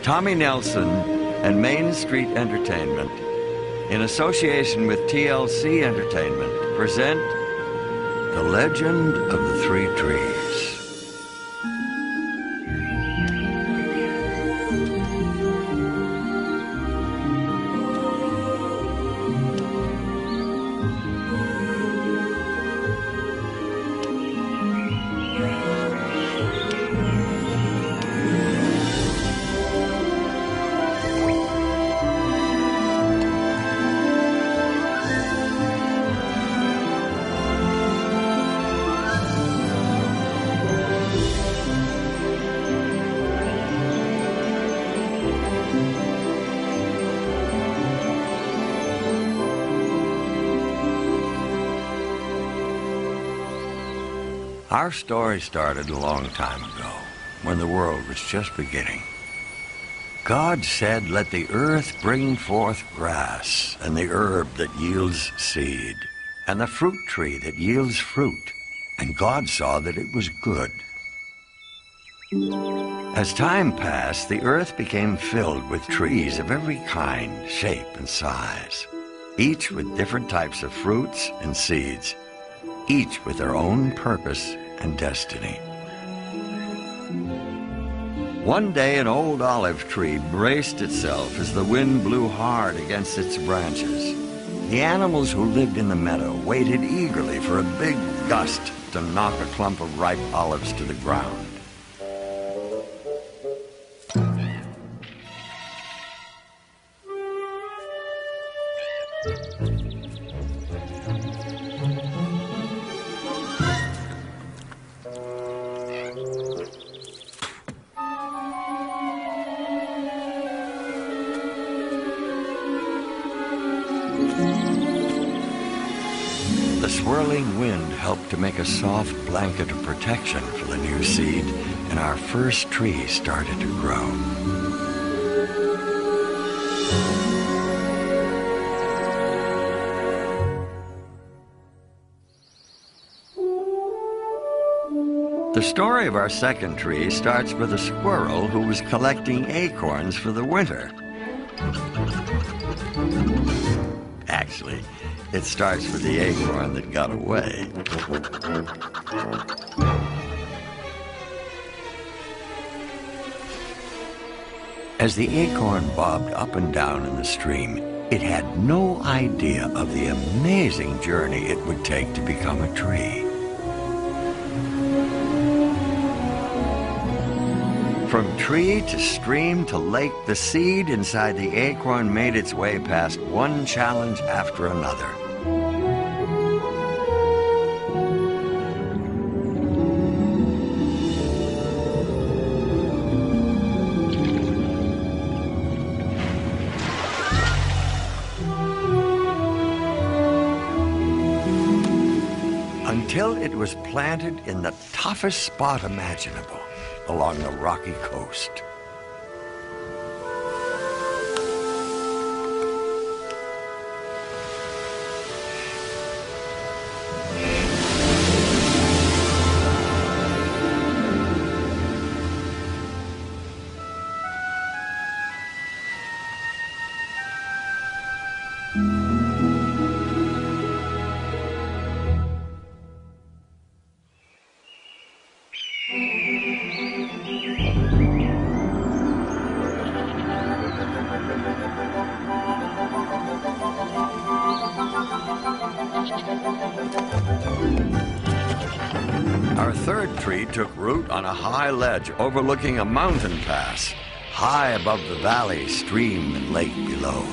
Tommy Nelson and Main Street Entertainment, in association with TLC Entertainment, present The Legend of the Three Trees. Our story started a long time ago, when the world was just beginning. God said, "Let the earth bring forth grass, and the herb that yields seed, and the fruit tree that yields fruit." And God saw that it was good. As time passed, the earth became filled with trees of every kind, shape, and size, each with different types of fruits and seeds, each with their own purpose and destiny. One day, an old olive tree braced itself as the wind blew hard against its branches. The animals who lived in the meadow waited eagerly for a big gust to knock a clump of ripe olives to the ground. The swirling wind helped to make a soft blanket of protection for the new seed, and our first tree started to grow. The story of our second tree starts with a squirrel who was collecting acorns for the winter. Actually, it starts with the acorn that got away. As the acorn bobbed up and down in the stream, it had no idea of the amazing journey it would take to become a tree. From tree to stream to lake, the seed inside the acorn made its way past one challenge after another. Until it was planted in the toughest spot imaginable, along the rocky coast. Our third tree took root on a high ledge overlooking a mountain pass, high above the valley, stream, and lake below.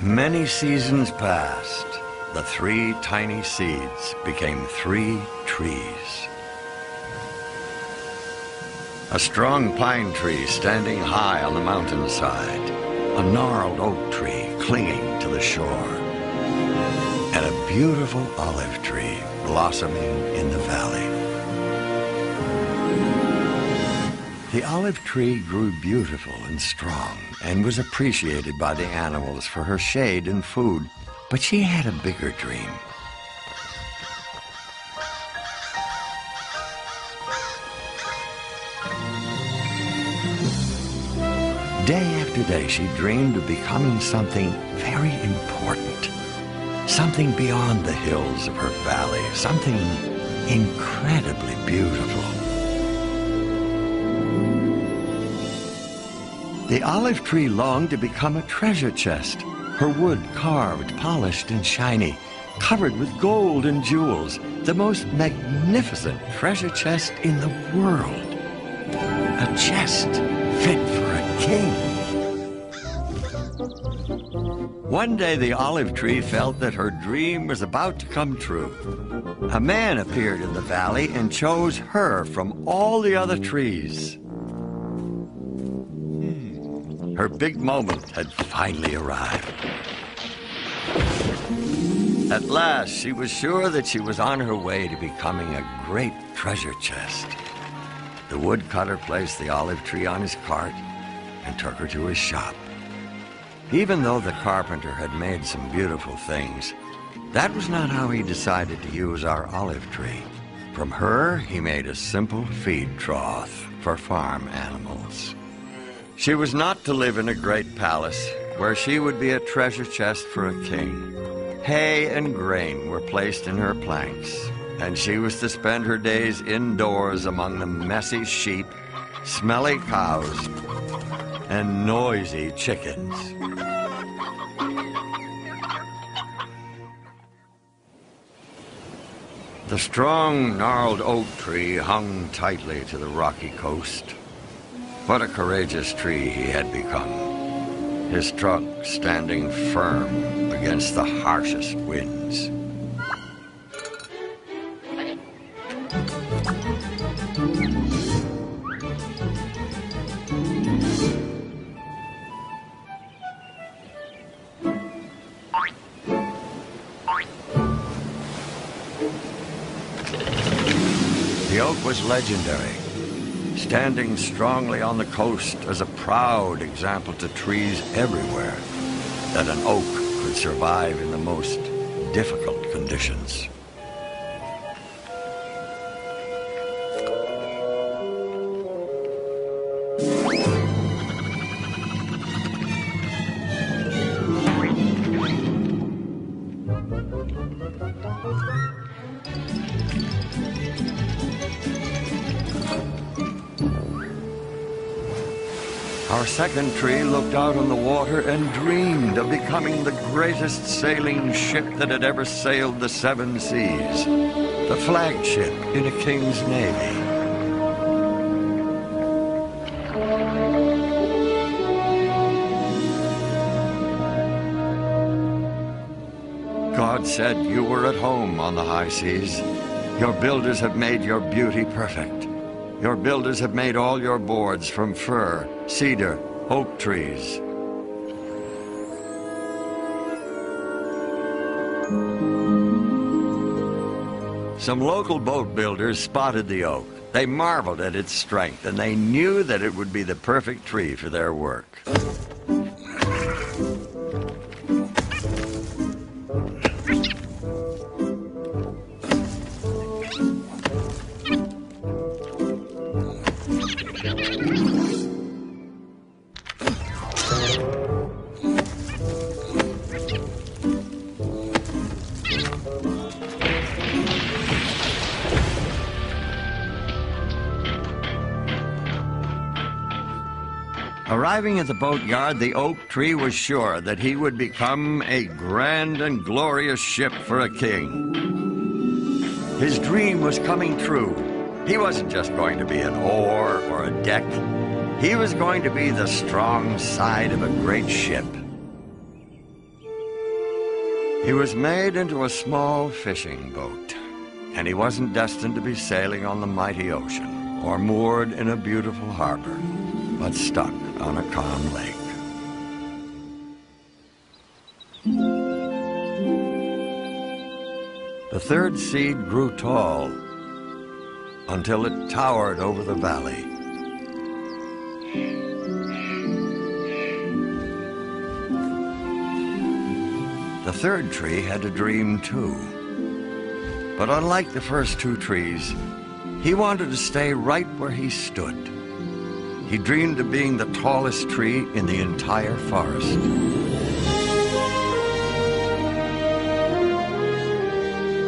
Many seasons passed. The 3 tiny seeds became 3 trees. A strong pine tree standing high on the mountainside, a gnarled oak tree clinging to the shore, and a beautiful olive tree blossoming in the valley. The olive tree grew beautiful and strong and was appreciated by the animals for her shade and food, but she had a bigger dream. Day after day, she dreamed of becoming something very important, something beyond the hills of her valley, something incredibly beautiful. The olive tree longed to become a treasure chest, her wood carved, polished, and shiny, covered with gold and jewels, the most magnificent treasure chest in the world. A chest fit for a king. One day the olive tree felt that her dream was about to come true. A man appeared in the valley and chose her from all the other trees. Her big moment had finally arrived. At last, she was sure that she was on her way to becoming a great treasure chest. The woodcutter placed the olive tree on his cart and took her to his shop. Even though the carpenter had made some beautiful things, that was not how he decided to use our olive tree. From her, he made a simple feed trough for farm animals. She was not to live in a great palace where she would be a treasure chest for a king. Hay and grain were placed in her planks, and she was to spend her days indoors among the messy sheep, smelly cows, and noisy chickens. The strong, gnarled oak tree hung tightly to the rocky coast. What a courageous tree he had become, his trunk standing firm against the harshest winds. The oak was legendary, standing strongly on the coast as a proud example to trees everywhere that an oak could survive in the most difficult conditions. Our second tree looked out on the water and dreamed of becoming the greatest sailing ship that had ever sailed the 7 seas, the flagship in a king's navy. God said you were at home on the high seas. Your builders have made your beauty perfect. Your builders have made all your boards from fir, cedar, oak trees. Some local boat builders spotted the oak. They marveled at its strength, and they knew that it would be the perfect tree for their work. Arriving at the boatyard, the oak tree was sure that he would become a grand and glorious ship for a king. His dream was coming true. He wasn't just going to be an oar or a deck. He was going to be the strong side of a great ship. He was made into a small fishing boat, and he wasn't destined to be sailing on the mighty ocean or moored in a beautiful harbor, but stuck on a calm lake. The third seed grew tall until it towered over the valley. The third tree had a dream too. But unlike the first two trees, he wanted to stay right where he stood. He dreamed of being the tallest tree in the entire forest.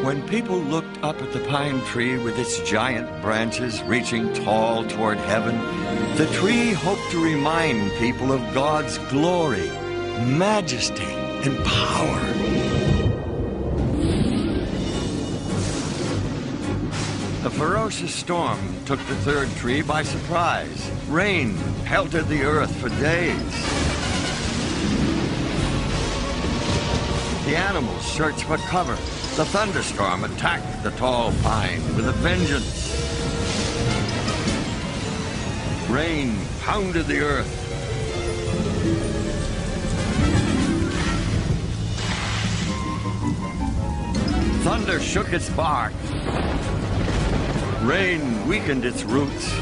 When people looked up at the pine tree with its giant branches reaching tall toward heaven, the tree hoped to remind people of God's glory, majesty, and power. A ferocious storm took the third tree by surprise. Rain pelted the earth for days. The animals searched for cover. The thunderstorm attacked the tall pine with a vengeance. Rain pounded the earth. Thunder shook its bark. Rain weakened its roots.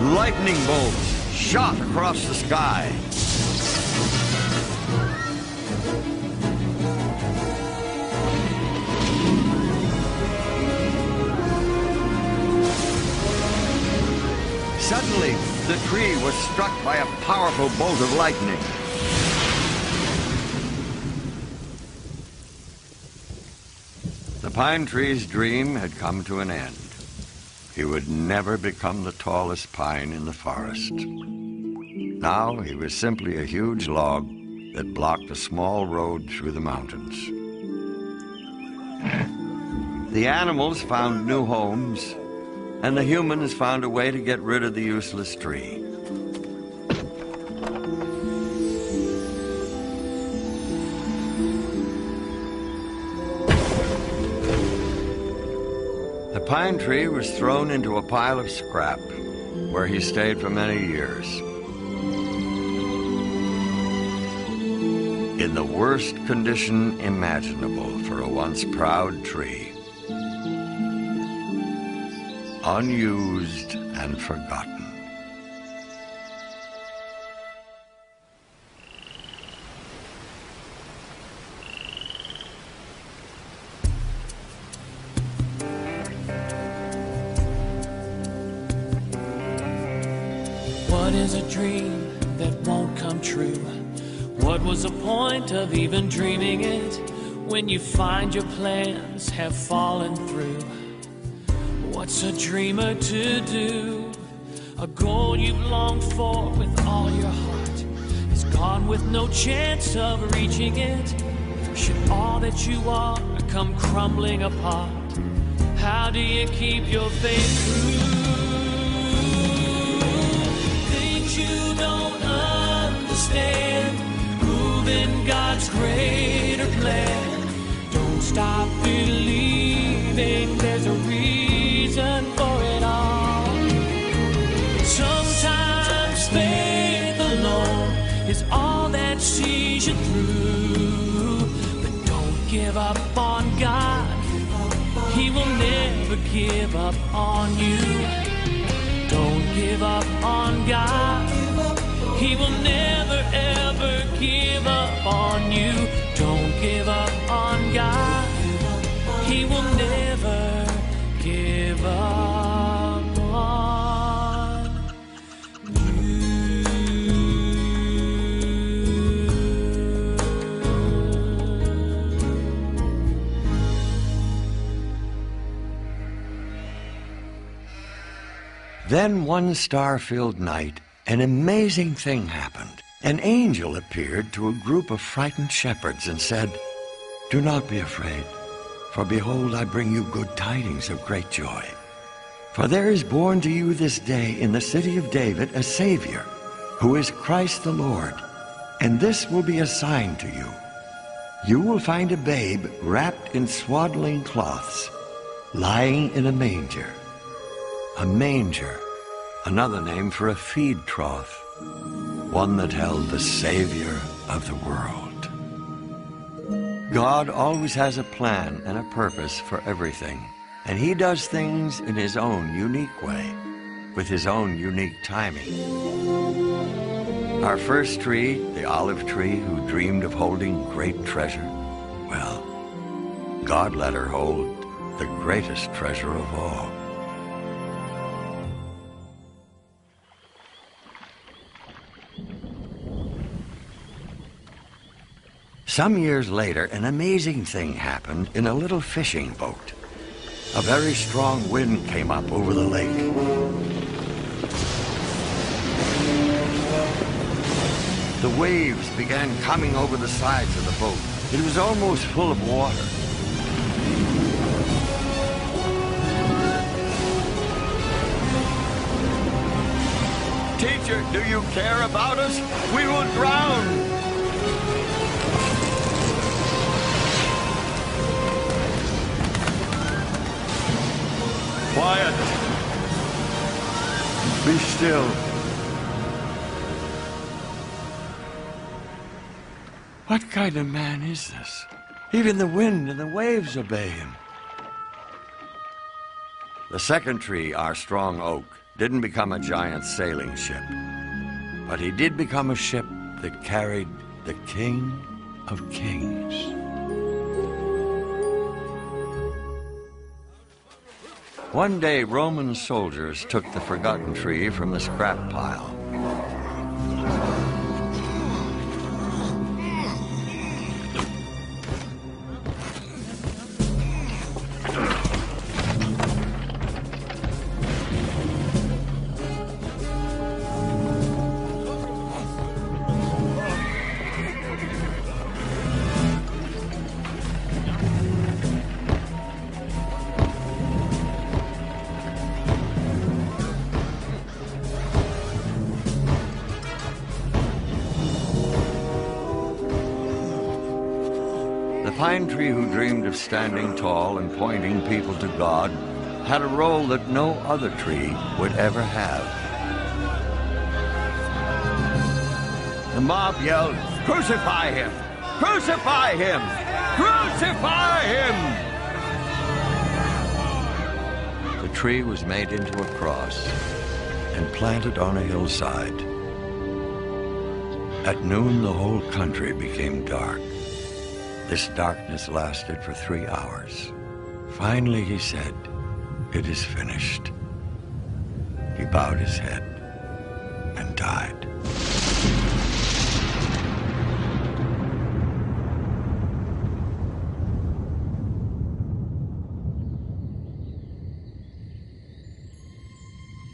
Lightning bolts shot across the sky. Suddenly, the tree was struck by a powerful bolt of lightning. The pine tree's dream had come to an end. He would never become the tallest pine in the forest. Now he was simply a huge log that blocked a small road through the mountains. The animals found new homes, and the humans found a way to get rid of the useless tree. The pine tree was thrown into a pile of scrap, where he stayed for many years. In the worst condition imaginable for a once proud tree. Unused and forgotten. What is a dream that won't come true? What was the point of even dreaming it when you find your plans have fallen through? What's a dreamer to do? A goal you've longed for with all your heart is gone with no chance of reaching it. Should all that you are come crumbling apart, how do you keep your faith true? Things you don't understand, moving God's greater plan. Don't stop believing there's a reason for it all. Sometimes faith alone is all that sees you through. But don't give up on God. He will never give up on you. Don't give up on God. He will never ever give up on you. Don't give up on God. He will never give up on you. Then one star-filled night, an amazing thing happened. An angel appeared to a group of frightened shepherds and said, "Do not be afraid, for behold, I bring you good tidings of great joy. For there is born to you this day in the city of David a Savior, who is Christ the Lord. And this will be a sign to you. you will find a babe wrapped in swaddling cloths, lying in a manger. A manger, another name for a feed trough, one that held the Savior of the world. God always has a plan and a purpose for everything, and he does things in his own unique way, with his own unique timing. Our first tree, the olive tree who dreamed of holding great treasure, well, God let her hold the greatest treasure of all. Some years later, an amazing thing happened in a little fishing boat. A very strong wind came up over the lake. The waves began coming over the sides of the boat. It was almost full of water. Teacher, do you care about us? We will drown! Quiet! Be still. What kind of man is this? Even the wind and the waves obey him. The second tree, our strong oak, didn't become a giant sailing ship, but he did become a ship that carried the King of Kings. One day, Roman soldiers took the forgotten tree from the scrap pile. The pine tree who dreamed of standing tall and pointing people to God had a role that no other tree would ever have. The mob yelled, "Crucify him! Crucify him! Crucify him!" The tree was made into a cross and planted on a hillside. At noon, the whole country became dark. This darkness lasted for 3 hours. Finally, he said, "It is finished." He bowed his head and died.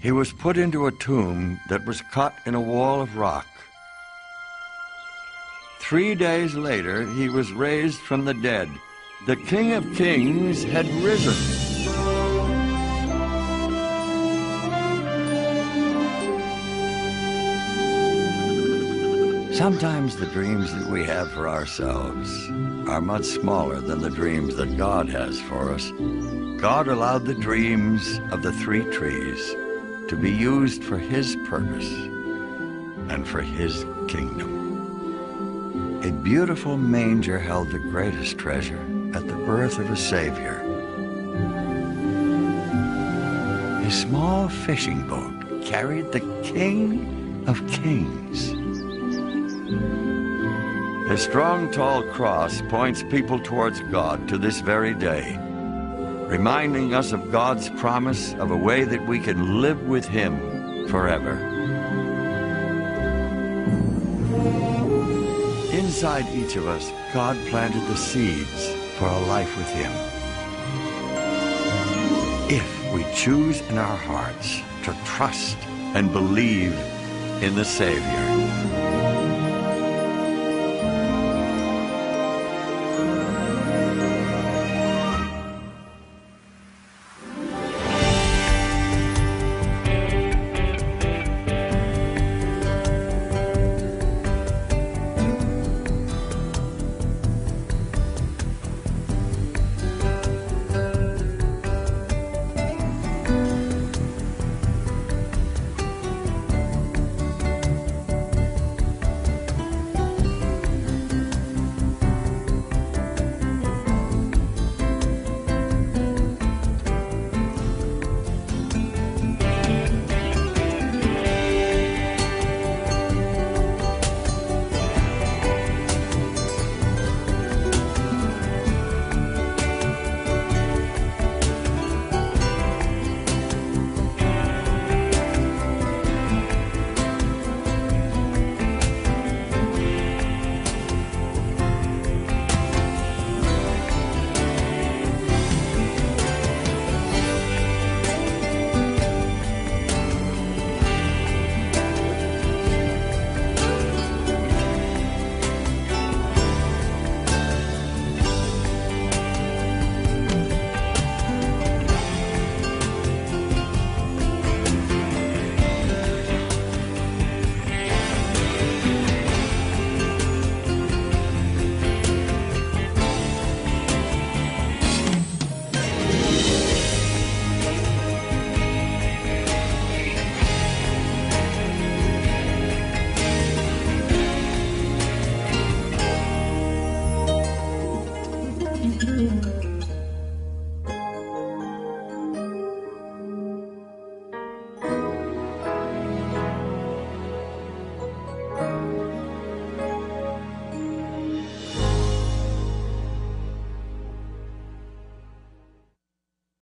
He was put into a tomb that was cut in a wall of rock. 3 days later, he was raised from the dead. The King of Kings had risen. Sometimes the dreams that we have for ourselves are much smaller than the dreams that God has for us. God allowed the dreams of the 3 trees to be used for his purpose and for his kingdom. A beautiful manger held the greatest treasure at the birth of a Savior. A small fishing boat carried the King of Kings. A strong, tall cross points people towards God to this very day, reminding us of God's promise of a way that we can live with him forever. Inside each of us, God planted the seeds for a life with him. If we choose in our hearts to trust and believe in the Savior.